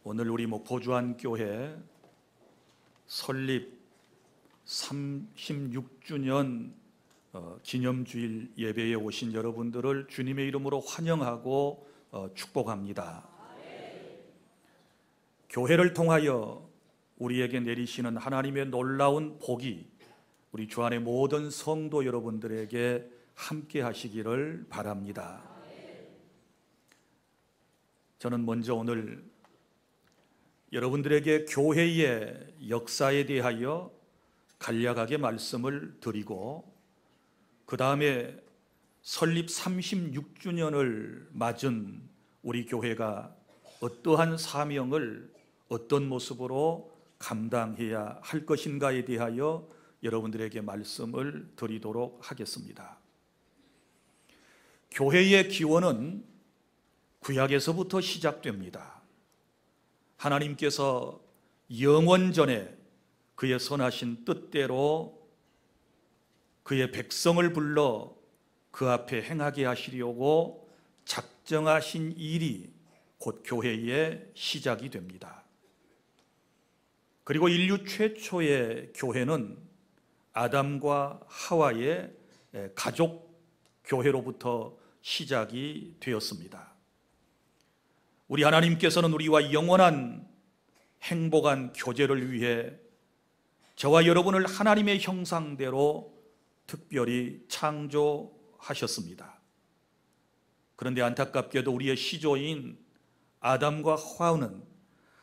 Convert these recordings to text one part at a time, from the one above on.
오늘 우리 목포주안교회 설립 36주년 기념주일 예배에 오신 여러분들을 주님의 이름으로 환영하고 축복합니다. 교회를 통하여 우리에게 내리시는 하나님의 놀라운 복이 우리 주안의 모든 성도 여러분들에게 함께 하시기를 바랍니다. 저는 먼저 오늘 여러분들에게 교회의 역사에 대하여 간략하게 말씀을 드리고, 그 다음에 설립 36주년을 맞은 우리 교회가 어떠한 사명을 어떤 모습으로 감당해야 할 것인가에 대하여 여러분들에게 말씀을 드리도록 하겠습니다. 교회의 기원은 구약에서부터 시작됩니다. 하나님께서 영원전에 그의 선하신 뜻대로 그의 백성을 불러 그 앞에 행하게 하시려고 작정하신 일이 곧 교회의 시작이 됩니다. 그리고 인류 최초의 교회는 아담과 하와의 가족 교회로부터 시작이 되었습니다. 우리 하나님께서는 우리와 영원한 행복한 교제를 위해 저와 여러분을 하나님의 형상대로 특별히 창조하셨습니다. 그런데 안타깝게도 우리의 시조인 아담과 하와는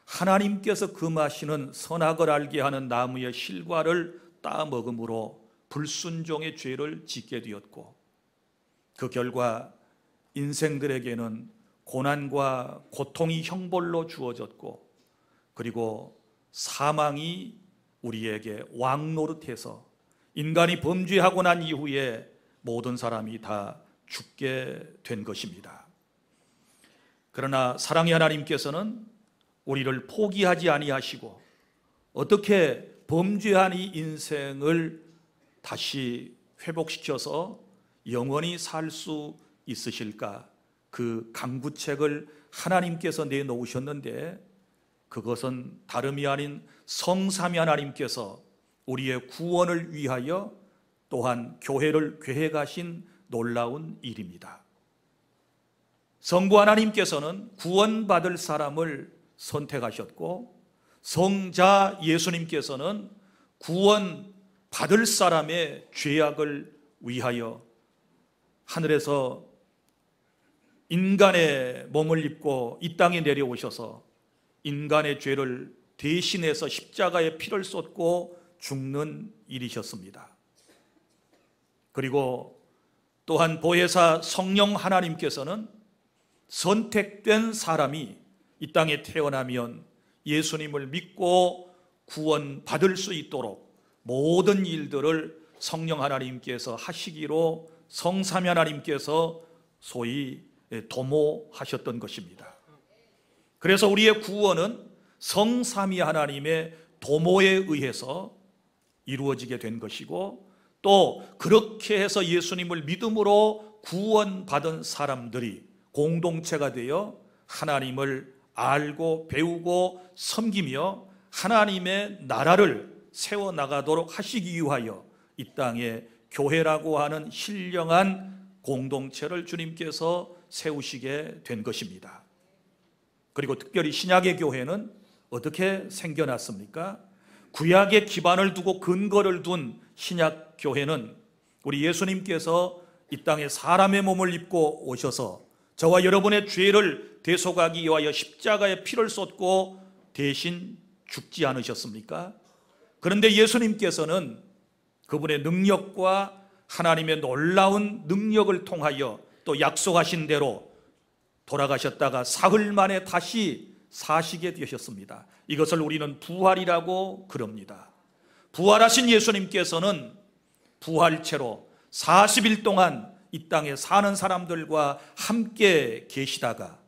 하나님께서 금하시는 선악을 알게 하는 나무의 실과를 따먹음으로 불순종의 죄를 짓게 되었고, 그 결과 인생들에게는 고난과 고통이 형벌로 주어졌고, 그리고 사망이 우리에게 왕노릇해서 인간이 범죄하고 난 이후에 모든 사람이 다 죽게 된 것입니다. 그러나 사랑의 하나님께서는 우리를 포기하지 아니하시고 어떻게 범죄한 이 인생을 다시 회복시켜서 영원히 살 수 있으실까? 그 강구책을 하나님께서 내놓으셨는데, 그것은 다름이 아닌 성삼위 하나님께서 우리의 구원을 위하여 또한 교회를 계획하신 놀라운 일입니다. 성부 하나님께서는 구원받을 사람을 선택하셨고, 성자 예수님께서는 구원받을 사람의 죄악을 위하여 하늘에서 인간의 몸을 입고 이 땅에 내려오셔서 인간의 죄를 대신해서 십자가에 피를 쏟고 죽는 일이셨습니다. 그리고 또한 보혜사 성령 하나님께서는 선택된 사람이 이 땅에 태어나면 예수님을 믿고 구원받을 수 있도록 모든 일들을 성령 하나님께서 하시기로 성삼위 하나님께서 소위 도모하셨던 것입니다. 그래서 우리의 구원은 성삼위 하나님의 도모에 의해서 이루어지게 된 것이고, 또 그렇게 해서 예수님을 믿음으로 구원받은 사람들이 공동체가 되어 하나님을 알고 배우고 섬기며 하나님의 나라를 세워나가도록 하시기 위하여 이 땅에 교회라고 하는 신령한 공동체를 주님께서 세우시게 된 것입니다. 그리고 특별히 신약의 교회는 어떻게 생겨났습니까? 구약의 기반을 두고 근거를 둔 신약 교회는 우리 예수님께서 이 땅에 사람의 몸을 입고 오셔서 저와 여러분의 죄를 대속하기 위하여 십자가에 피를 쏟고 대신 죽지 않으셨습니까? 그런데 예수님께서는 그분의 능력과 하나님의 놀라운 능력을 통하여 또 약속하신 대로 돌아가셨다가 사흘 만에 다시 사시게 되셨습니다. 이것을 우리는 부활이라고 그럽니다. 부활하신 예수님께서는 부활체로 40일 동안 이 땅에 사는 사람들과 함께 계시다가,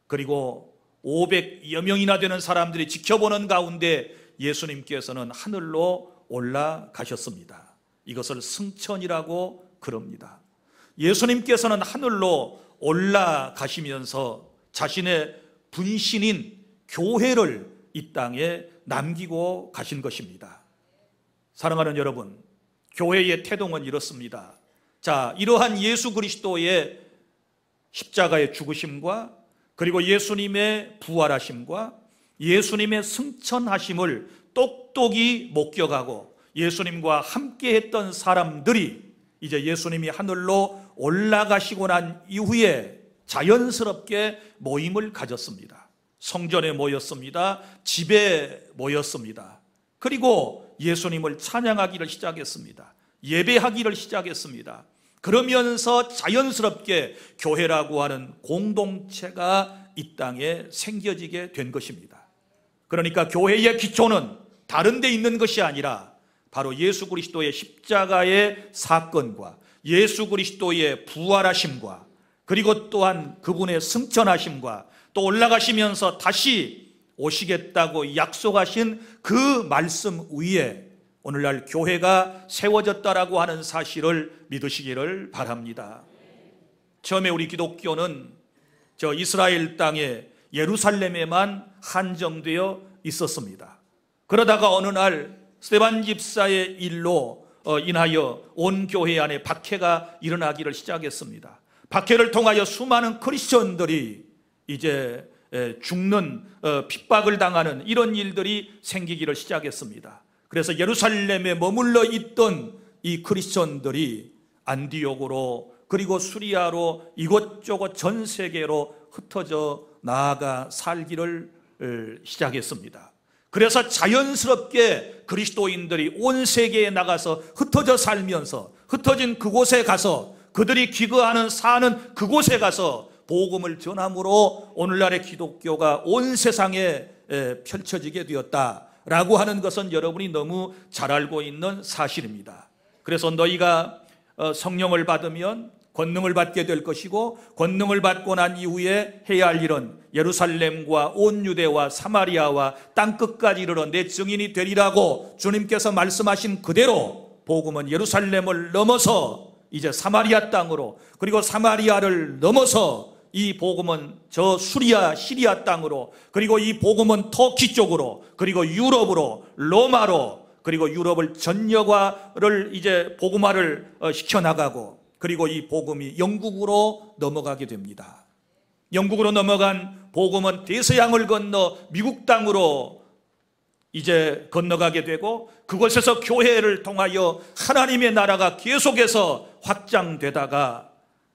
그리고 500여 명이나 되는 사람들이 지켜보는 가운데 예수님께서는 하늘로 올라가셨습니다. 이것을 승천이라고 그럽니다. 예수님께서는 하늘로 올라가시면서 자신의 분신인 교회를 이 땅에 남기고 가신 것입니다. 사랑하는 여러분, 교회의 태동은 이렇습니다. 자, 이러한 예수 그리스도의 십자가의 죽으심과 그리고 예수님의 부활하심과 예수님의 승천하심을 똑똑히 목격하고 예수님과 함께 했던 사람들이 이제 예수님이 하늘로 올라가시고 난 이후에 자연스럽게 모임을 가졌습니다. 성전에 모였습니다. 집에 모였습니다. 그리고 예수님을 찬양하기를 시작했습니다. 예배하기를 시작했습니다. 그러면서 자연스럽게 교회라고 하는 공동체가 이 땅에 생겨지게 된 것입니다. 그러니까 교회의 기초는 다른 데 있는 것이 아니라 바로 예수 그리스도의 십자가의 사건과 예수 그리스도의 부활하심과 그리고 또한 그분의 승천하심과 또 올라가시면서 다시 오시겠다고 약속하신 그 말씀 위에 오늘날 교회가 세워졌다라고 하는 사실을 믿으시기를 바랍니다. 처음에 우리 기독교는 저 이스라엘 땅에 예루살렘에만 한정되어 있었습니다. 그러다가 어느 날 스데반 집사의 일로 인하여 온 교회 안에 박해가 일어나기를 시작했습니다. 박해를 통하여 수많은 크리스천들이 이제 죽는 핍박을 당하는 이런 일들이 생기기를 시작했습니다. 그래서 예루살렘에 머물러 있던 이 크리스천들이 안디옥으로 그리고 수리아로 이곳저곳 전 세계로 흩어져 나아가 살기를 시작했습니다. 그래서 자연스럽게 그리스도인들이 온 세계에 나가서 흩어져 살면서 흩어진 그곳에 가서 그들이 기거하는 사는 그곳에 가서 복음을 전함으로 오늘날의 기독교가 온 세상에 펼쳐지게 되었다라고 하는 것은 여러분이 너무 잘 알고 있는 사실입니다. 그래서 너희가 성령을 받으면 권능을 받게 될 것이고 권능을 받고 난 이후에 해야 할 일은 예루살렘과 온 유대와 사마리아와 땅끝까지 이르러 내 증인이 되리라고 주님께서 말씀하신 그대로 복음은 예루살렘을 넘어서 이제 사마리아 땅으로 그리고 사마리아를 넘어서 이 복음은 저 수리아 시리아 땅으로 그리고 이 복음은 터키 쪽으로 그리고 유럽으로 로마로 그리고 유럽을 전역화를 이제 복음화를 시켜나가고 그리고 이 복음이 영국으로 넘어가게 됩니다. 영국으로 넘어간 복음은 대서양을 건너 미국 땅으로 이제 건너가게 되고 그곳에서 교회를 통하여 하나님의 나라가 계속해서 확장되다가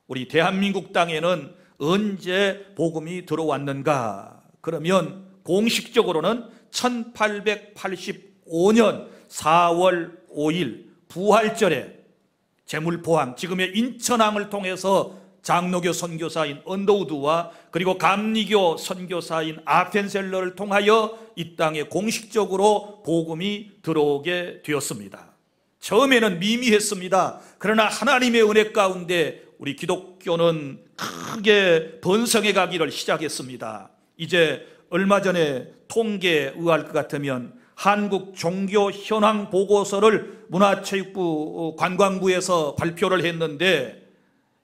우리 대한민국 땅에는 언제 복음이 들어왔는가? 그러면 공식적으로는 1885년 4월 5일 부활절에 제물포항 지금의 인천항을 통해서 장로교 선교사인 언더우드와 그리고 감리교 선교사인 아펜셀러를 통하여 이 땅에 공식적으로 복음이 들어오게 되었습니다. 처음에는 미미했습니다. 그러나 하나님의 은혜 가운데 우리 기독교는 크게 번성해 가기를 시작했습니다. 이제 얼마 전에 통계에 의할 것 같으면 한국 종교 현황 보고서를 문화체육부 관광부에서 발표를 했는데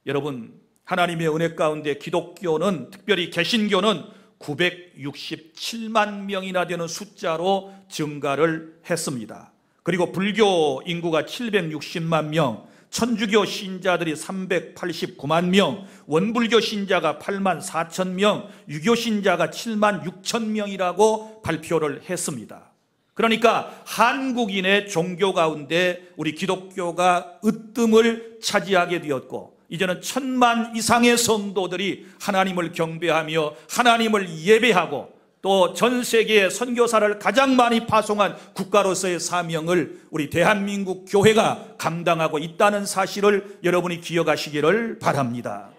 여러분 하나님의 은혜 가운데 기독교는 특별히 개신교는 967만 명이나 되는 숫자로 증가를 했습니다. 그리고 불교 인구가 760만 명, 천주교 신자들이 389만 명, 원불교 신자가 8만 4천 명, 유교 신자가 7만 6천 명이라고 발표를 했습니다. 그러니까 한국인의 종교 가운데 우리 기독교가 으뜸을 차지하게 되었고 이제는 1000만 이상의 성도들이 하나님을 경배하며 하나님을 예배하고 또 전 세계에 선교사를 가장 많이 파송한 국가로서의 사명을 우리 대한민국 교회가 감당하고 있다는 사실을 여러분이 기억하시기를 바랍니다.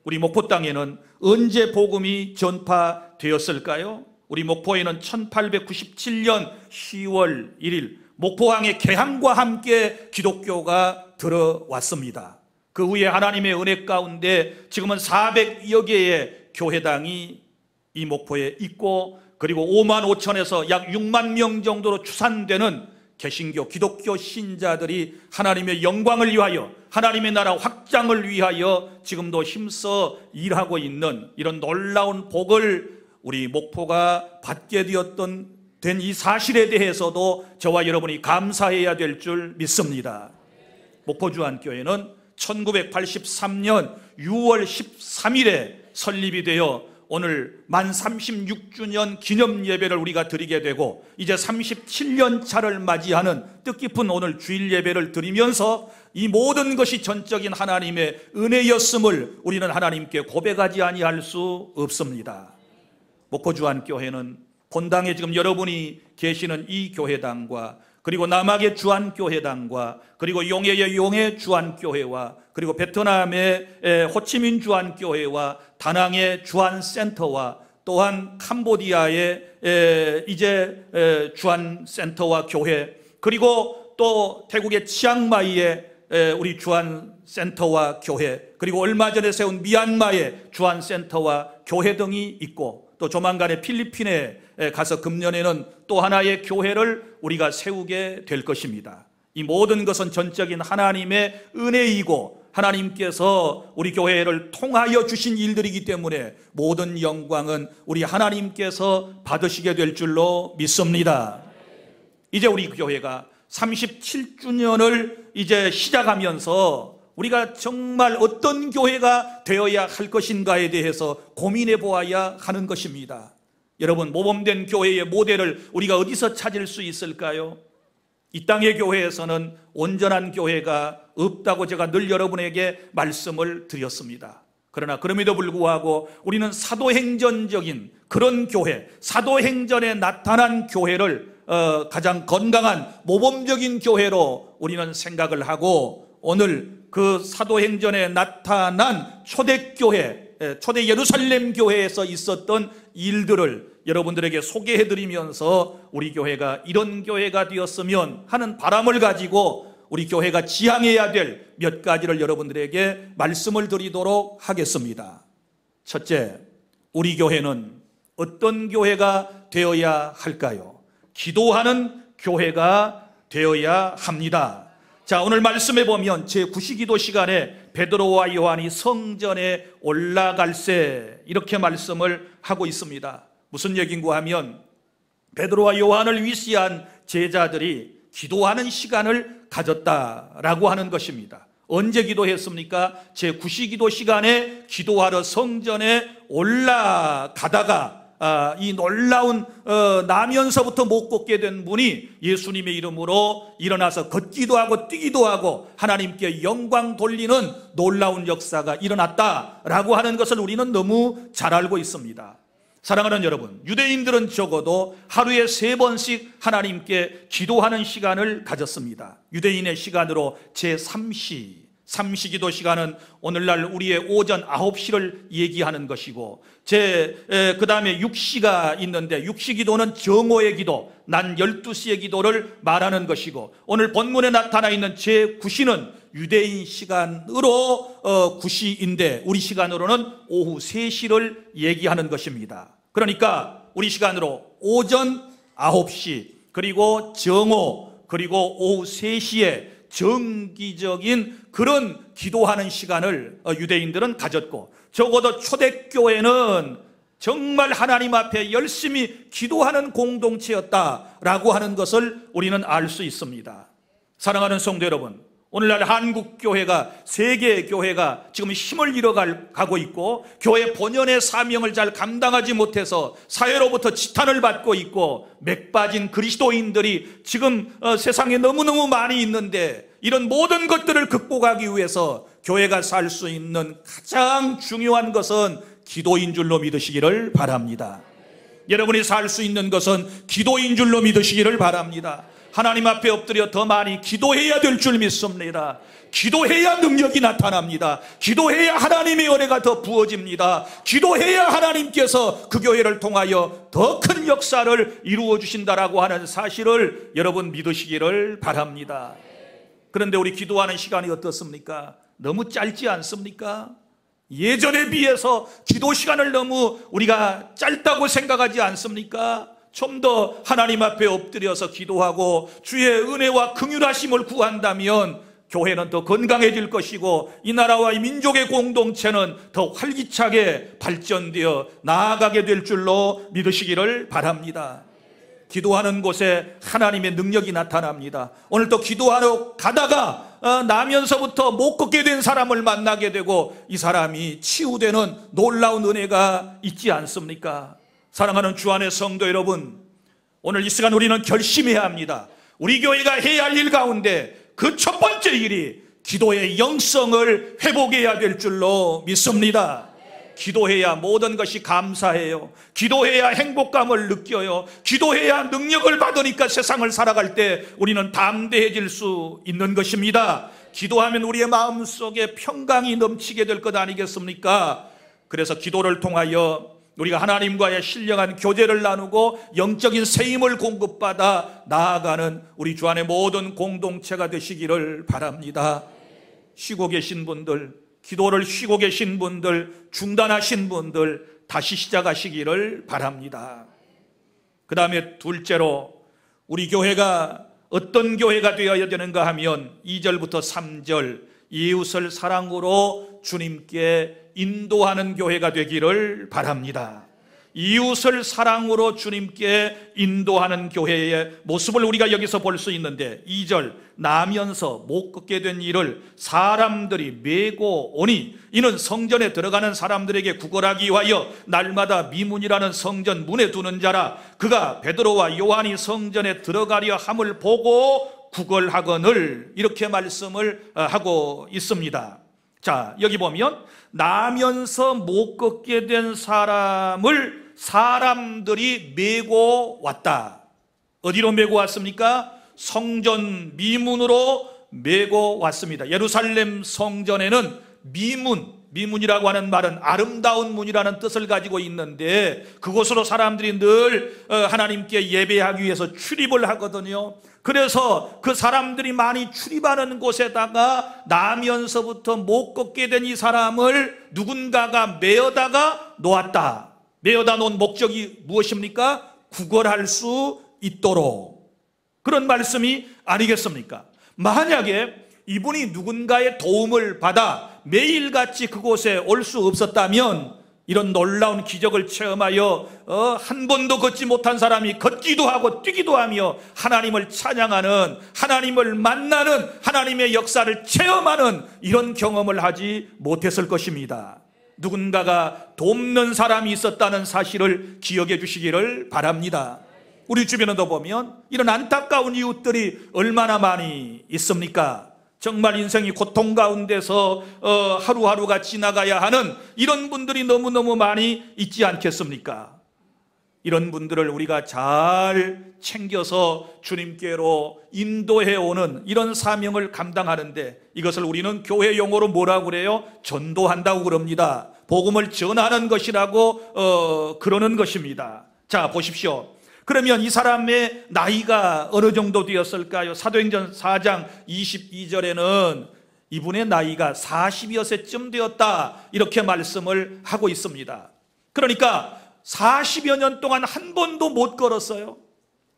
우리 목포 땅에는 언제 복음이 전파되었을까요? 우리 목포에는 1897년 10월 1일 목포항의 개항과 함께 기독교가 들어왔습니다. 그 후에 하나님의 은혜 가운데 지금은 400여 개의 교회당이 이 목포에 있고 그리고 5만 5천에서 약 6만 명 정도로 추산되는 개신교 기독교 신자들이 하나님의 영광을 위하여 하나님의 나라 확장을 위하여 지금도 힘써 일하고 있는 이런 놀라운 복을 우리 목포가 받게 되었던 된 이 사실에 대해서도 저와 여러분이 감사해야 될 줄 믿습니다. 목포 주안교회는 1983년 6월 13일에 설립이 되어 오늘 만 36주년 기념 예배를 우리가 드리게 되고 이제 37년 차를 맞이하는 뜻깊은 오늘 주일 예배를 드리면서 이 모든 것이 전적인 하나님의 은혜였음을 우리는 하나님께 고백하지 아니할 수 없습니다. 목포 주안교회는 본당에 지금 여러분이 계시는 이 교회당과 그리고 남학의 주안교회당과 그리고 용해의 용해 주안교회와 그리고 베트남의 호치민 주안교회와 다낭의 주안센터와 또한 캄보디아의 이제 주안센터와 교회 그리고 또 태국의 치앙마이의 우리 주안센터와 교회 그리고 얼마 전에 세운 미얀마의 주안센터와 교회 등이 있고 또 조만간에 필리핀에 가서 금년에는 또 하나의 교회를 우리가 세우게 될 것입니다. 이 모든 것은 전적인 하나님의 은혜이고 하나님께서 우리 교회를 통하여 주신 일들이기 때문에 모든 영광은 우리 하나님께서 받으시게 될 줄로 믿습니다. 이제 우리 교회가 37주년을 이제 시작하면서 우리가 정말 어떤 교회가 되어야 할 것인가에 대해서 고민해 보아야 하는 것입니다. 여러분, 모범된 교회의 모델을 우리가 어디서 찾을 수 있을까요? 이 땅의 교회에서는 온전한 교회가 없다고 제가 늘 여러분에게 말씀을 드렸습니다. 그러나 그럼에도 불구하고 우리는 사도행전적인 그런 교회, 사도행전에 나타난 교회를 가장 건강한 모범적인 교회로 우리는 생각을 하고 오늘 그 사도행전에 나타난 초대교회, 초대 예루살렘 교회에서 있었던 일들을 여러분들에게 소개해드리면서 우리 교회가 이런 교회가 되었으면 하는 바람을 가지고 우리 교회가 지향해야 될 몇 가지를 여러분들에게 말씀을 드리도록 하겠습니다. 첫째, 우리 교회는 어떤 교회가 되어야 할까요? 기도하는 교회가 되어야 합니다. 자, 오늘 말씀해 보면 제9시기도 시간에 베드로와 요한이 성전에 올라갈세 이렇게 말씀을 하고 있습니다. 무슨 얘기인가 하면 베드로와 요한을 위시한 제자들이 기도하는 시간을 가졌다라고 하는 것입니다. 언제 기도했습니까? 제9시기도 시간에 기도하러 성전에 올라가다가 이 놀라운 나면서부터 못 걷게 된 분이 예수님의 이름으로 일어나서 걷기도 하고 뛰기도 하고 하나님께 영광 돌리는 놀라운 역사가 일어났다라고 하는 것을 우리는 너무 잘 알고 있습니다. 사랑하는 여러분, 유대인들은 적어도 하루에 3번씩 하나님께 기도하는 시간을 가졌습니다. 유대인의 시간으로 제3시, 삼시기도 시간은 오늘날 우리의 오전 9시를 얘기하는 것이고 그 다음에 6시가 있는데 6시기도는 정오의 기도, 난 12시의 기도를 말하는 것이고 오늘 본문에 나타나 있는 제9시는 유대인 시간으로 9시인데 우리 시간으로는 오후 3시를 얘기하는 것입니다. 그러니까 우리 시간으로 오전 9시 그리고 정오 그리고 오후 3시에 정기적인 그런 기도하는 시간을 유대인들은 가졌고 적어도 초대교회는 정말 하나님 앞에 열심히 기도하는 공동체였다라고 하는 것을 우리는 알 수 있습니다. 사랑하는 성도 여러분, 오늘날 한국교회가 세계교회가 지금 힘을 잃어가고 있고 교회 본연의 사명을 잘 감당하지 못해서 사회로부터 지탄을 받고 있고 맥 빠진 그리스도인들이 지금 세상에 너무너무 많이 있는데 이런 모든 것들을 극복하기 위해서 교회가 살 수 있는 가장 중요한 것은 기도인 줄로 믿으시기를 바랍니다. 여러분이 살 수 있는 것은 기도인 줄로 믿으시기를 바랍니다. 하나님 앞에 엎드려 더 많이 기도해야 될 줄 믿습니다. 기도해야 능력이 나타납니다. 기도해야 하나님의 은혜가 더 부어집니다. 기도해야 하나님께서 그 교회를 통하여 더 큰 역사를 이루어 주신다라고 하는 사실을 여러분 믿으시기를 바랍니다. 그런데 우리 기도하는 시간이 어떻습니까? 너무 짧지 않습니까? 예전에 비해서 기도 시간을 너무 우리가 짧다고 생각하지 않습니까? 좀 더 하나님 앞에 엎드려서 기도하고 주의 은혜와 긍휼하심을 구한다면 교회는 더 건강해질 것이고 이 나라와 이 민족의 공동체는 더 활기차게 발전되어 나아가게 될 줄로 믿으시기를 바랍니다. 기도하는 곳에 하나님의 능력이 나타납니다. 오늘 또 기도하러 가다가 나면서부터 못 걷게 된 사람을 만나게 되고 이 사람이 치유되는 놀라운 은혜가 있지 않습니까? 사랑하는 주 안의 성도 여러분, 오늘 이 시간 우리는 결심해야 합니다. 우리 교회가 해야 할 일 가운데 그 첫 번째 일이 기도의 영성을 회복해야 될 줄로 믿습니다. 기도해야 모든 것이 감사해요. 기도해야 행복감을 느껴요. 기도해야 능력을 받으니까 세상을 살아갈 때 우리는 담대해질 수 있는 것입니다. 기도하면 우리의 마음속에 평강이 넘치게 될 것 아니겠습니까? 그래서 기도를 통하여 우리가 하나님과의 신령한 교제를 나누고 영적인 세임을 공급받아 나아가는 우리 주 안의 모든 공동체가 되시기를 바랍니다. 쉬고 계신 분들, 기도를 쉬고 계신 분들, 중단하신 분들 다시 시작하시기를 바랍니다. 그 다음에 둘째로 우리 교회가 어떤 교회가 되어야 되는가 하면 2절부터 3절 이웃을 사랑으로 주님께 인도하는 교회가 되기를 바랍니다. 이웃을 사랑으로 주님께 인도하는 교회의 모습을 우리가 여기서 볼 수 있는데 2절 나면서 못 걷게 된 일을 사람들이 메고 오니 이는 성전에 들어가는 사람들에게 구걸하기 위하여 날마다 미문이라는 성전 문에 두는 자라. 그가 베드로와 요한이 성전에 들어가려 함을 보고 구걸하거늘, 이렇게 말씀을 하고 있습니다. 자, 여기 보면 나면서 못 걷게 된 사람을 사람들이 메고 왔다. 어디로 메고 왔습니까? 성전 미문으로 메고 왔습니다. 예루살렘 성전에는 미문이라고 하는 말은 아름다운 문이라는 뜻을 가지고 있는데 그곳으로 사람들이 늘 하나님께 예배하기 위해서 출입을 하거든요. 그래서 그 사람들이 많이 출입하는 곳에다가 나면서부터 못 걷게 된 이 사람을 누군가가 메어다가 놓았다. 메어다 놓은 목적이 무엇입니까? 구걸할 수 있도록. 그런 말씀이 아니겠습니까? 만약에 이분이 누군가의 도움을 받아 매일같이 그곳에 올 수 없었다면 이런 놀라운 기적을 체험하여 한 번도 걷지 못한 사람이 걷기도 하고 뛰기도 하며 하나님을 찬양하는, 하나님을 만나는, 하나님의 역사를 체험하는 이런 경험을 하지 못했을 것입니다. 누군가가 돕는 사람이 있었다는 사실을 기억해 주시기를 바랍니다. 우리 주변에도 보면 이런 안타까운 이웃들이 얼마나 많이 있습니까? 정말 인생이 고통 가운데서 하루하루가 지나가야 하는 이런 분들이 너무너무 많이 있지 않겠습니까? 이런 분들을 우리가 잘 챙겨서 주님께로 인도해오는 이런 사명을 감당하는데 이것을 우리는 교회 용어로 뭐라고 그래요? 전도한다고 그럽니다. 복음을 전하는 것이라고 그러는 것입니다. 자, 보십시오. 그러면 이 사람의 나이가 어느 정도 되었을까요? 사도행전 4장 22절에는 이분의 나이가 40여 세쯤 되었다, 이렇게 말씀을 하고 있습니다. 그러니까 40여 년 동안 한 번도 못 걸었어요.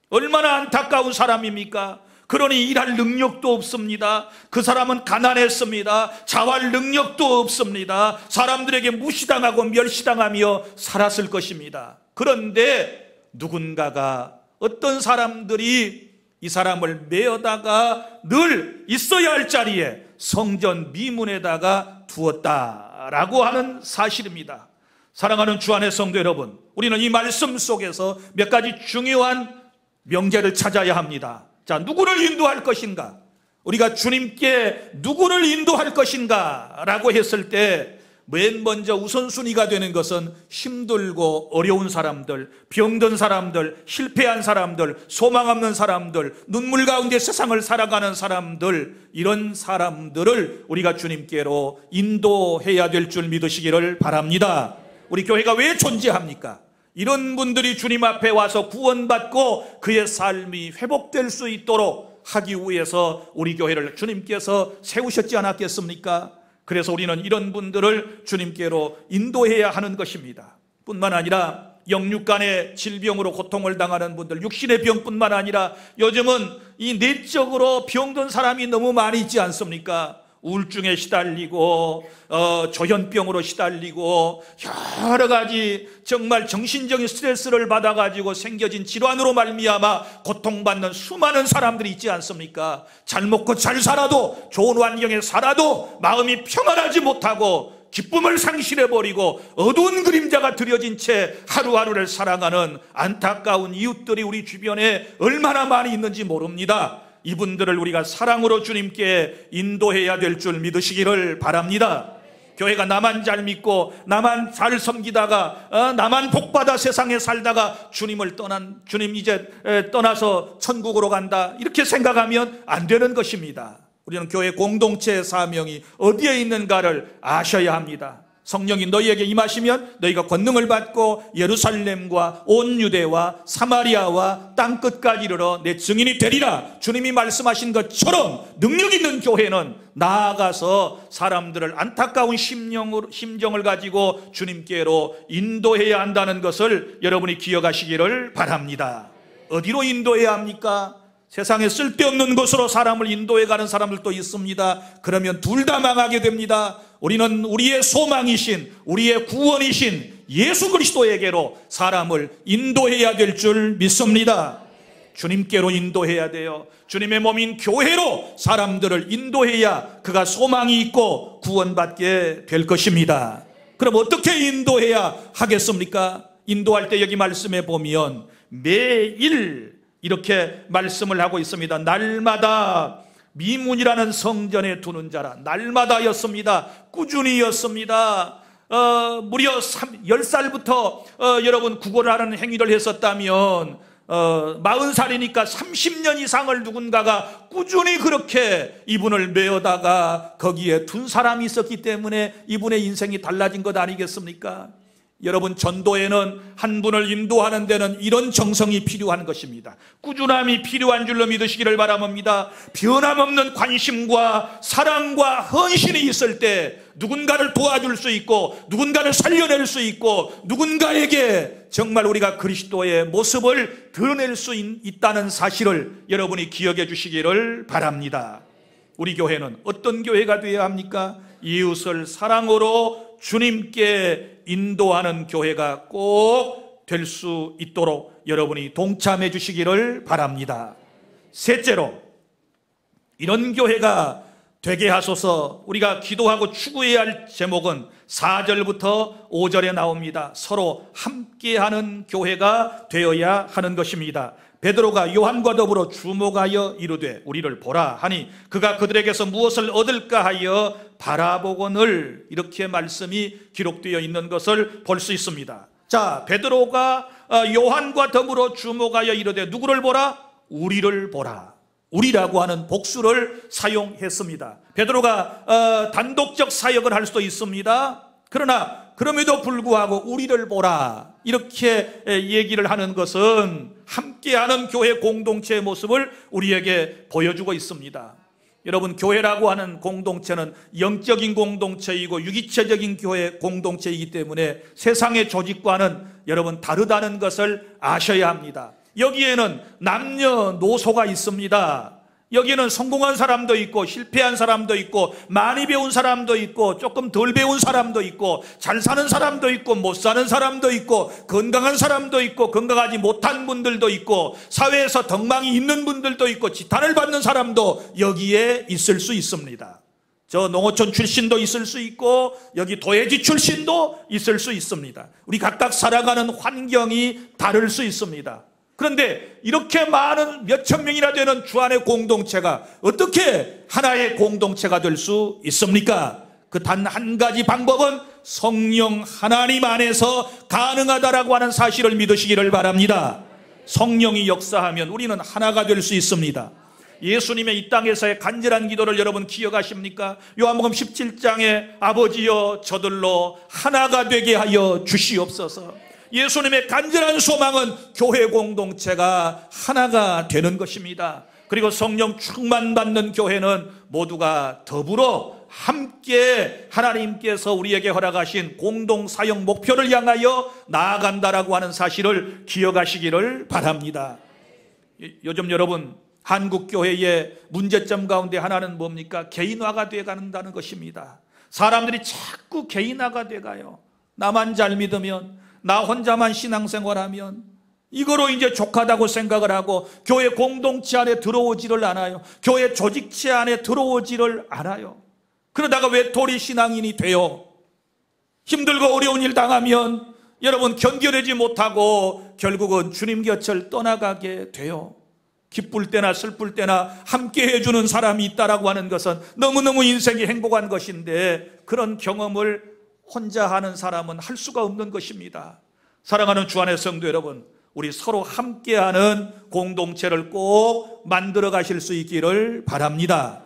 얼마나 안타까운 사람입니까? 그러니 일할 능력도 없습니다. 그 사람은 가난했습니다. 자활 능력도 없습니다. 사람들에게 무시당하고 멸시당하며 살았을 것입니다. 그런데 누군가가, 어떤 사람들이 이 사람을 메어다가 늘 있어야 할 자리에 성전 미문에다가 두었다라고 하는 사실입니다. 사랑하는 주 안의 성도 여러분, 우리는 이 말씀 속에서 몇 가지 중요한 명제를 찾아야 합니다. 자, 누구를 인도할 것인가? 우리가 주님께 누구를 인도할 것인가 라고 했을 때 맨 먼저 우선순위가 되는 것은 힘들고 어려운 사람들, 병든 사람들, 실패한 사람들, 소망 없는 사람들, 눈물 가운데 세상을 살아가는 사람들, 이런 사람들을 우리가 주님께로 인도해야 될 줄 믿으시기를 바랍니다. 우리 교회가 왜 존재합니까? 이런 분들이 주님 앞에 와서 구원받고 그의 삶이 회복될 수 있도록 하기 위해서 우리 교회를 주님께서 세우셨지 않았겠습니까? 그래서 우리는 이런 분들을 주님께로 인도해야 하는 것입니다. 뿐만 아니라 영육간의 질병으로 고통을 당하는 분들, 육신의 병뿐만 아니라 요즘은 이 내적으로 병든 사람이 너무 많이 있지 않습니까? 우울증에 시달리고 조현병으로 시달리고 여러 가지 정말 정신적인 스트레스를 받아가지고 생겨진 질환으로 말미암아 고통받는 수많은 사람들이 있지 않습니까? 잘 먹고 잘 살아도, 좋은 환경에 살아도 마음이 평안하지 못하고 기쁨을 상실해버리고 어두운 그림자가 들여진 채 하루하루를 살아가는 안타까운 이웃들이 우리 주변에 얼마나 많이 있는지 모릅니다. 이분들을 우리가 사랑으로 주님께 인도해야 될 줄 믿으시기를 바랍니다. 교회가 나만 잘 믿고 나만 잘 섬기다가 나만 복받아 세상에 살다가 주님 이제 떠나서 천국으로 간다, 이렇게 생각하면 안 되는 것입니다. 우리는 교회 공동체의 사명이 어디에 있는가를 아셔야 합니다. 성령이 너희에게 임하시면 너희가 권능을 받고 예루살렘과 온 유대와 사마리아와 땅끝까지 이르러 내 증인이 되리라. 주님이 말씀하신 것처럼 능력 있는 교회는 나아가서 사람들을 안타까운 심정을 가지고 주님께로 인도해야 한다는 것을 여러분이 기억하시기를 바랍니다. 어디로 인도해야 합니까? 세상에 쓸데없는 곳으로 사람을 인도해 가는 사람들도 있습니다. 그러면 둘 다 망하게 됩니다. 우리는 우리의 소망이신, 우리의 구원이신 예수 그리스도에게로 사람을 인도해야 될 줄 믿습니다. 주님께로 인도해야 돼요. 주님의 몸인 교회로 사람들을 인도해야 그가 소망이 있고 구원받게 될 것입니다. 그럼 어떻게 인도해야 하겠습니까? 인도할 때 여기 말씀해 보면 매일 이렇게 말씀을 하고 있습니다. 날마다 미문이라는 성전에 두는 자라. 날마다였습니다. 꾸준히였습니다. 무려 10살부터 여러분 구걸을 하는 행위를 했었다면 40살이니까 30년 이상을 누군가가 꾸준히 그렇게 이분을 메어다가 거기에 둔 사람이 있었기 때문에 이분의 인생이 달라진 것 아니겠습니까? 여러분, 전도에는 한 분을 인도하는 데는 이런 정성이 필요한 것입니다. 꾸준함이 필요한 줄로 믿으시기를 바랍니다. 변함없는 관심과 사랑과 헌신이 있을 때 누군가를 도와줄 수 있고 누군가를 살려낼 수 있고 누군가에게 정말 우리가 그리스도의 모습을 드러낼 수 있다는 사실을 여러분이 기억해 주시기를 바랍니다. 우리 교회는 어떤 교회가 되어야 합니까? 이웃을 사랑으로 주님께 인도하는 교회가 꼭 될 수 있도록 여러분이 동참해 주시기를 바랍니다. 셋째로, 이런 교회가 되게 하소서. 우리가 기도하고 추구해야 할 제목은 4절부터 5절에 나옵니다. 서로 함께하는 교회가 되어야 하는 것입니다. 베드로가 요한과 더불어 주목하여 이르되 우리를 보라 하니 그가 그들에게서 무엇을 얻을까 하여 바라보거늘, 이렇게 말씀이 기록되어 있는 것을 볼 수 있습니다. 자, 베드로가 요한과 더불어 주목하여 이르되 누구를 보라? 우리를 보라. 우리라고 하는 복수를 사용했습니다. 베드로가 단독적 사역을 할 수도 있습니다. 그러나 그럼에도 불구하고 우리를 보라, 이렇게 얘기를 하는 것은 함께하는 교회 공동체의 모습을 우리에게 보여주고 있습니다. 여러분, 교회라고 하는 공동체는 영적인 공동체이고 유기체적인 교회 공동체이기 때문에 세상의 조직과는 여러분 다르다는 것을 아셔야 합니다. 여기에는 남녀노소가 있습니다. 여기에는 성공한 사람도 있고 실패한 사람도 있고 많이 배운 사람도 있고 조금 덜 배운 사람도 있고 잘 사는 사람도 있고 못 사는 사람도 있고 건강한 사람도 있고 건강하지 못한 분들도 있고 사회에서 덕망이 있는 분들도 있고 지탄을 받는 사람도 여기에 있을 수 있습니다. 저 농어촌 출신도 있을 수 있고 여기 도예지 출신도 있을 수 있습니다. 우리 각각 살아가는 환경이 다를 수 있습니다. 그런데 이렇게 많은 몇천 명이나 되는 주 안의 공동체가 어떻게 하나의 공동체가 될 수 있습니까? 그 단 한 가지 방법은 성령 하나님 안에서 가능하다라고 하는 사실을 믿으시기를 바랍니다. 성령이 역사하면 우리는 하나가 될 수 있습니다. 예수님의 이 땅에서의 간절한 기도를 여러분 기억하십니까? 요한복음 17장에 아버지여 저들로 하나가 되게 하여 주시옵소서. 예수님의 간절한 소망은 교회 공동체가 하나가 되는 것입니다. 그리고 성령 충만받는 교회는 모두가 더불어 함께 하나님께서 우리에게 허락하신 공동 사역 목표를 향하여 나아간다라고 하는 사실을 기억하시기를 바랍니다. 요즘 여러분 한국 교회의 문제점 가운데 하나는 뭡니까? 개인화가 되어 간다는 것입니다. 사람들이 자꾸 개인화가 돼 가요. 나만 잘 믿으면, 나 혼자만 신앙생활하면 이거로 이제 족하다고 생각을 하고 교회 공동체 안에 들어오지를 않아요. 교회 조직체 안에 들어오지를 않아요. 그러다가 외톨이 신앙인이 돼요. 힘들고 어려운 일 당하면 여러분 견뎌내지 못하고 결국은 주님 곁을 떠나가게 돼요. 기쁠 때나 슬플 때나 함께 해주는 사람이 있다라고 하는 것은 너무너무 인생이 행복한 것인데 그런 경험을 혼자 하는 사람은 할 수가 없는 것입니다. 사랑하는 주 안의 성도 여러분, 우리 서로 함께하는 공동체를 꼭 만들어 가실 수 있기를 바랍니다.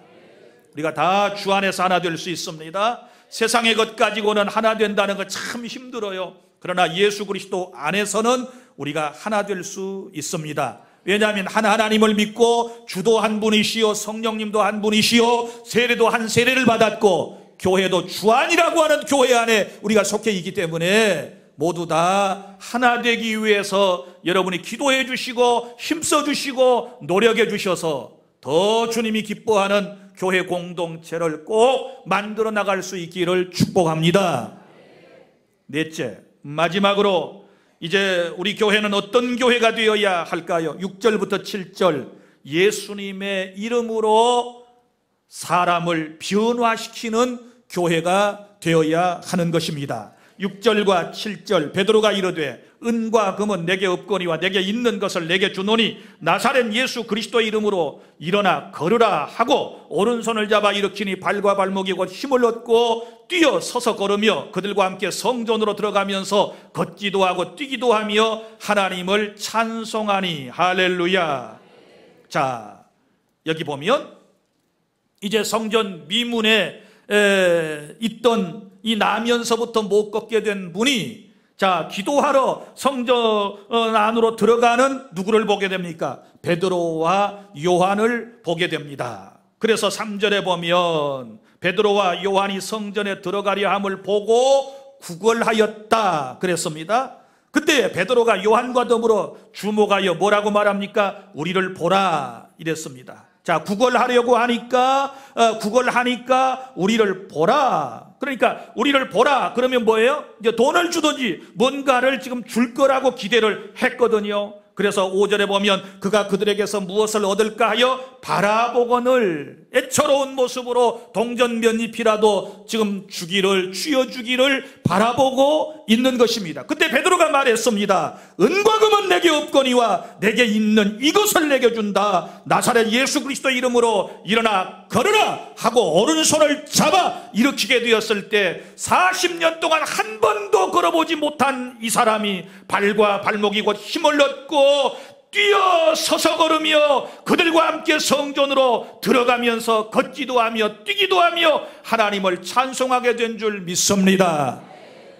우리가 다 주 안에서 하나 될 수 있습니다. 세상의 것 가지고는 하나 된다는 건 참 힘들어요. 그러나 예수 그리스도 안에서는 우리가 하나 될 수 있습니다. 왜냐하면 한 하나님을 믿고 주도 한 분이시요 성령님도 한 분이시요 세례도 한 세례를 받았고 교회도 주안이라고 하는 교회 안에 우리가 속해 있기 때문에 모두 다 하나 되기 위해서 여러분이 기도해 주시고 힘써 주시고 노력해 주셔서 더 주님이 기뻐하는 교회 공동체를 꼭 만들어 나갈 수 있기를 축복합니다. 넷째, 마지막으로 이제 우리 교회는 어떤 교회가 되어야 할까요? 6절부터 7절, 예수님의 이름으로 사람을 변화시키는 교회가 되어야 하는 것입니다. 6절과 7절, 베드로가 이르되 은과 금은 내게 없거니와 내게 있는 것을 내게 주노니 나사렛 예수 그리스도의 이름으로 일어나 걸으라 하고 오른손을 잡아 일으키니 발과 발목이 곧 힘을 얻고 뛰어 서서 걸으며 그들과 함께 성전으로 들어가면서 걷기도 하고 뛰기도 하며 하나님을 찬송하니. 할렐루야. 자, 여기 보면 이제 성전 미문에 있던 이 나면서부터 못 걷게 된 분이 자, 기도하러 성전 안으로 들어가는 누구를 보게 됩니까? 베드로와 요한을 보게 됩니다. 그래서 3절에 보면 베드로와 요한이 성전에 들어가려 함을 보고 구걸하였다 그랬습니다. 그때 베드로가 요한과 더불어 주목하여 뭐라고 말합니까? 우리를 보라 이랬습니다. 자, 구걸하려고 하니까 우리를 보라. 그러니까 우리를 보라 그러면 뭐예요? 이제 돈을 주든지 뭔가를 지금 줄 거라고 기대를 했거든요. 그래서 5절에 보면 그가 그들에게서 무엇을 얻을까 하여 바라보거늘 애처로운 모습으로 동전 몇 잎이라도 지금 쥐어주기를 바라보고 있는 것입니다. 그때 베드로가 말했습니다. 은과 금은 내게 없거니와 내게 있는 이것을 내게 준다. 나사렛 예수 그리스도 이름으로 일어나 걸으라 하고 오른손을 잡아 일으키게 되었을 때 40년 동안 한 번도 걸어보지 못한 이 사람이 발과 발목이 곧 힘을 얻고 뛰어 서서 걸으며 그들과 함께 성전으로 들어가면서 걷기도 하며 뛰기도 하며 하나님을 찬송하게 된 줄 믿습니다.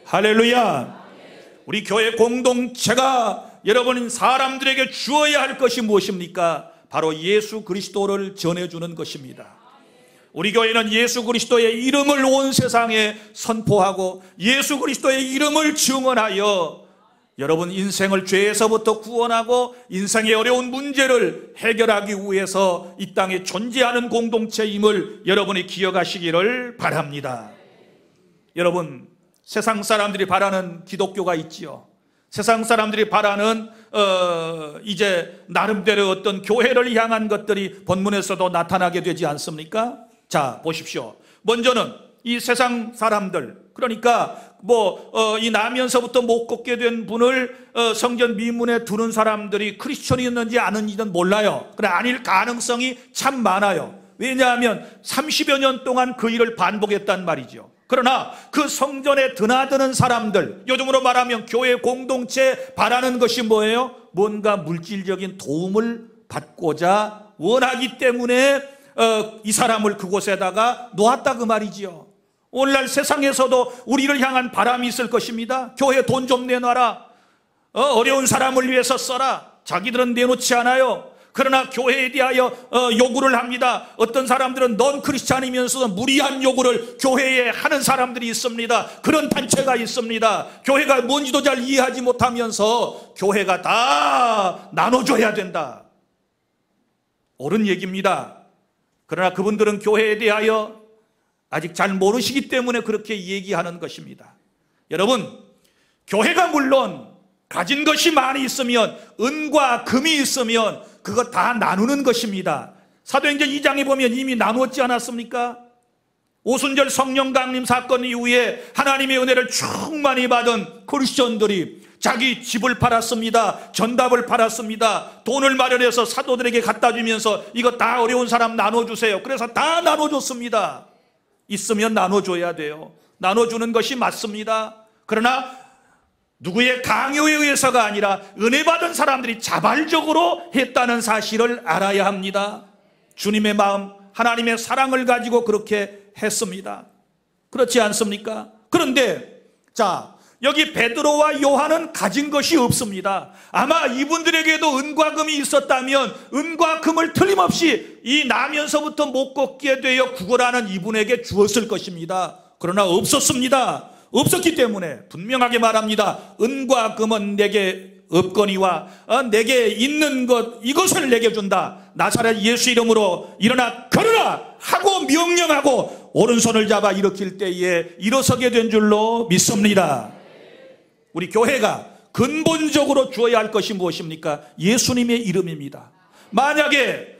할렐루야. 우리 교회 공동체가 여러분 사람들에게 주어야 할 것이 무엇입니까? 바로 예수 그리스도를 전해주는 것입니다. 우리 교회는 예수 그리스도의 이름을 온 세상에 선포하고 예수 그리스도의 이름을 증언하여 여러분 인생을 죄에서부터 구원하고 인생의 어려운 문제를 해결하기 위해서 이 땅에 존재하는 공동체임을 여러분이 기억하시기를 바랍니다. 여러분, 세상 사람들이 바라는 기독교가 있지요. 세상 사람들이 바라는 이제 나름대로 어떤 교회를 향한 것들이 본문에서도 나타나게 되지 않습니까? 자, 보십시오. 먼저는 이 세상 사람들, 그러니까 이 나면서부터 못 걷게 된 분을 성전 미문에 두는 사람들이 크리스천이었는지 아닌지는 몰라요. 그러나 아닐 가능성이 참 많아요. 왜냐하면 30여 년 동안 그 일을 반복했단 말이죠. 그러나 그 성전에 드나드는 사람들, 요즘으로 말하면 교회 공동체 바라는 것이 뭐예요? 뭔가 물질적인 도움을 받고자 원하기 때문에 이 사람을 그곳에다가 놓았다 그 말이지요. 오늘날 세상에서도 우리를 향한 바람이 있을 것입니다. 교회 돈 좀 내놔라. 어려운 사람을 위해서 써라. 자기들은 내놓지 않아요. 그러나 교회에 대하여 요구를 합니다. 어떤 사람들은 넌 크리스찬이면서 무리한 요구를 교회에 하는 사람들이 있습니다. 그런 단체가 있습니다. 교회가 뭔지도 잘 이해하지 못하면서 교회가 다 나눠줘야 된다. 옳은 얘기입니다. 그러나 그분들은 교회에 대하여 아직 잘 모르시기 때문에 그렇게 얘기하는 것입니다. 여러분, 교회가 물론 가진 것이 많이 있으면, 은과 금이 있으면 그거 다 나누는 것입니다. 사도행전 2장에 보면 이미 나누었지 않았습니까? 오순절 성령 강림 사건 이후에 하나님의 은혜를 충만히 받은 크리스천들이 자기 집을 팔았습니다. 전답을 팔았습니다. 돈을 마련해서 사도들에게 갖다 주면서 이거 다 어려운 사람 나눠주세요. 그래서 다 나눠줬습니다. 있으면 나눠줘야 돼요. 나눠주는 것이 맞습니다. 그러나 누구의 강요에 의해서가 아니라 은혜 받은 사람들이 자발적으로 했다는 사실을 알아야 합니다. 주님의 마음, 하나님의 사랑을 가지고 그렇게 했습니다. 그렇지 않습니까? 그런데 자, 여기 베드로와 요한은 가진 것이 없습니다. 아마 이분들에게도 은과 금이 있었다면 은과 금을 틀림없이 이 나면서부터 못 걷게 되어 구걸하는 이분에게 주었을 것입니다. 그러나 없었습니다. 없었기 때문에 분명하게 말합니다. 은과 금은 내게 없거니와 내게 있는 것 이것을 내게 준다. 나사렛 예수 이름으로 일어나 걸으라 하고 명령하고 오른손을 잡아 일으킬 때에 일어서게 된 줄로 믿습니다. 우리 교회가 근본적으로 주어야 할 것이 무엇입니까? 예수님의 이름입니다. 만약에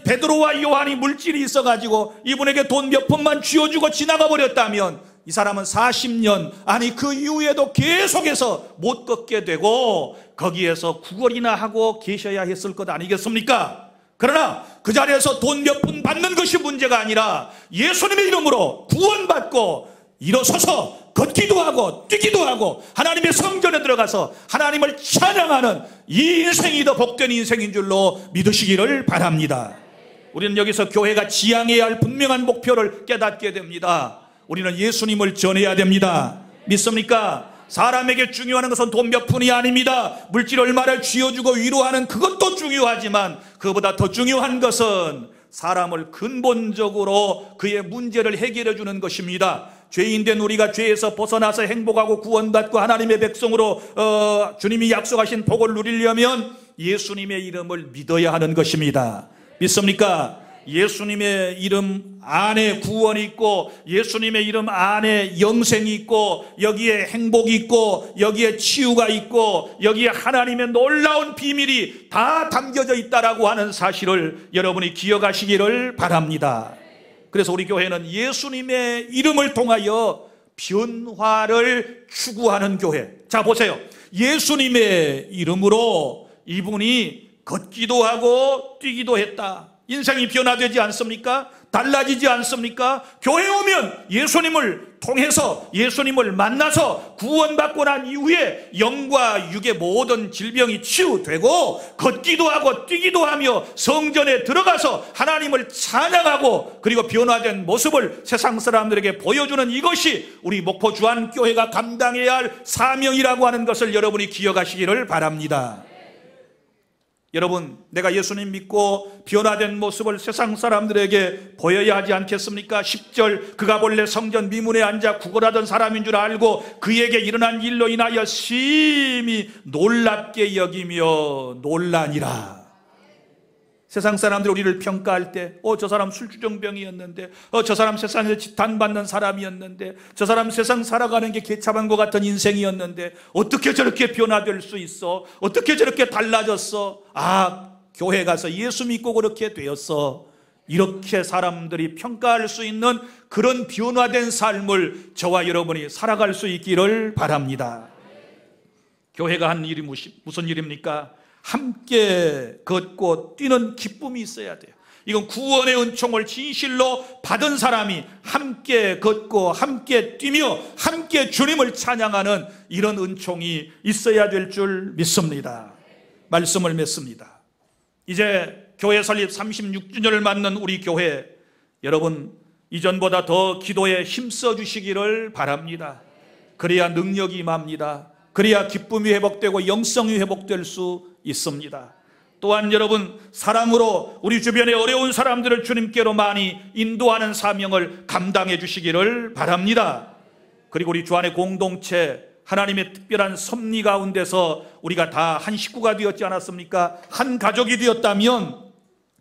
베드로와 요한이 물질이 있어가지고 이분에게 돈 몇 푼만 쥐어주고 지나가 버렸다면 이 사람은 40년 아니 그 이후에도 계속해서 못 걷게 되고 거기에서 구걸이나 하고 계셔야 했을 것 아니겠습니까? 그러나 그 자리에서 돈 몇 푼 받는 것이 문제가 아니라 예수님의 이름으로 구원받고 일어서서 걷기도 하고 뛰기도 하고 하나님의 성전에 들어가서 하나님을 찬양하는 이 인생이 더 복된 인생인 줄로 믿으시기를 바랍니다. 우리는 여기서 교회가 지향해야 할 분명한 목표를 깨닫게 됩니다. 우리는 예수님을 전해야 됩니다. 믿습니까? 사람에게 중요한 것은 돈 몇 푼이 아닙니다. 물질 얼마를 쥐어주고 위로하는 그것도 중요하지만 그보다 더 중요한 것은 사람을 근본적으로 그의 문제를 해결해 주는 것입니다. 죄인된 우리가 죄에서 벗어나서 행복하고 구원받고 하나님의 백성으로 주님이 약속하신 복을 누리려면 예수님의 이름을 믿어야 하는 것입니다. 믿습니까? 예수님의 이름 안에 구원이 있고 예수님의 이름 안에 영생이 있고 여기에 행복이 있고 여기에 치유가 있고 여기에 하나님의 놀라운 비밀이 다 담겨져 있다라고 하는 사실을 여러분이 기억하시기를 바랍니다. 그래서 우리 교회는 예수님의 이름을 통하여 변화를 추구하는 교회. 자 보세요. 예수님의 이름으로 이분이 걷기도 하고 뛰기도 했다. 인생이 변화되지 않습니까? 달라지지 않습니까? 교회에 오면 예수님을 통해서 예수님을 만나서 구원받고 난 이후에 영과 육의 모든 질병이 치유되고 걷기도 하고 뛰기도 하며 성전에 들어가서 하나님을 찬양하고 그리고 변화된 모습을 세상 사람들에게 보여주는 이것이 우리 목포 주안교회가 감당해야 할 사명이라고 하는 것을 여러분이 기억하시기를 바랍니다. 여러분, 내가 예수님 믿고 변화된 모습을 세상 사람들에게 보여야 하지 않겠습니까? 10절 그가 본래 성전 미문에 앉아 구걸하던 사람인 줄 알고 그에게 일어난 일로 인하여 심히 놀랍게 여기며 놀라니라. 세상 사람들이 우리를 평가할 때 저 사람 술주정병이었는데 저 사람 세상에서 지탄받는 사람이었는데 저 사람 세상 살아가는 게 개차반 것 같은 인생이었는데 어떻게 저렇게 변화될 수 있어? 어떻게 저렇게 달라졌어? 아, 교회 가서 예수 믿고 그렇게 되었어. 이렇게 사람들이 평가할 수 있는 그런 변화된 삶을 저와 여러분이 살아갈 수 있기를 바랍니다. 교회가 한 일이 무슨 일입니까? 함께 걷고 뛰는 기쁨이 있어야 돼요. 이건 구원의 은총을 진실로 받은 사람이 함께 걷고 함께 뛰며 함께 주님을 찬양하는 이런 은총이 있어야 될 줄 믿습니다. 말씀을 맺습니다. 이제 교회 설립 36주년을 맞는 우리 교회, 여러분 이전보다 더 기도에 힘써 주시기를 바랍니다. 그래야 능력이 임합니다. 그래야 기쁨이 회복되고 영성이 회복될 수 있습니다. 또한 여러분, 사랑으로 우리 주변의 어려운 사람들을 주님께로 많이 인도하는 사명을 감당해 주시기를 바랍니다. 그리고 우리 주 안의 공동체, 하나님의 특별한 섭리 가운데서 우리가 다 한 식구가 되었지 않았습니까? 한 가족이 되었다면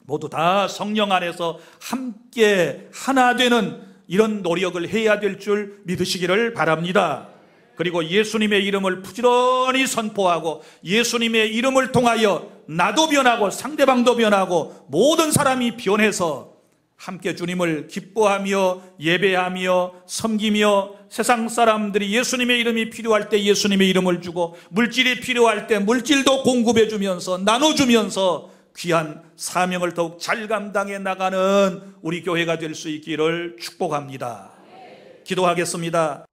모두 다 성령 안에서 함께 하나 되는 이런 노력을 해야 될 줄 믿으시기를 바랍니다. 그리고 예수님의 이름을 부지런히 선포하고 예수님의 이름을 통하여 나도 변하고 상대방도 변하고 모든 사람이 변해서 함께 주님을 기뻐하며 예배하며 섬기며 세상 사람들이 예수님의 이름이 필요할 때 예수님의 이름을 주고 물질이 필요할 때 물질도 공급해 주면서 나눠주면서 귀한 사명을 더욱 잘 감당해 나가는 우리 교회가 될 수 있기를 축복합니다. 기도하겠습니다.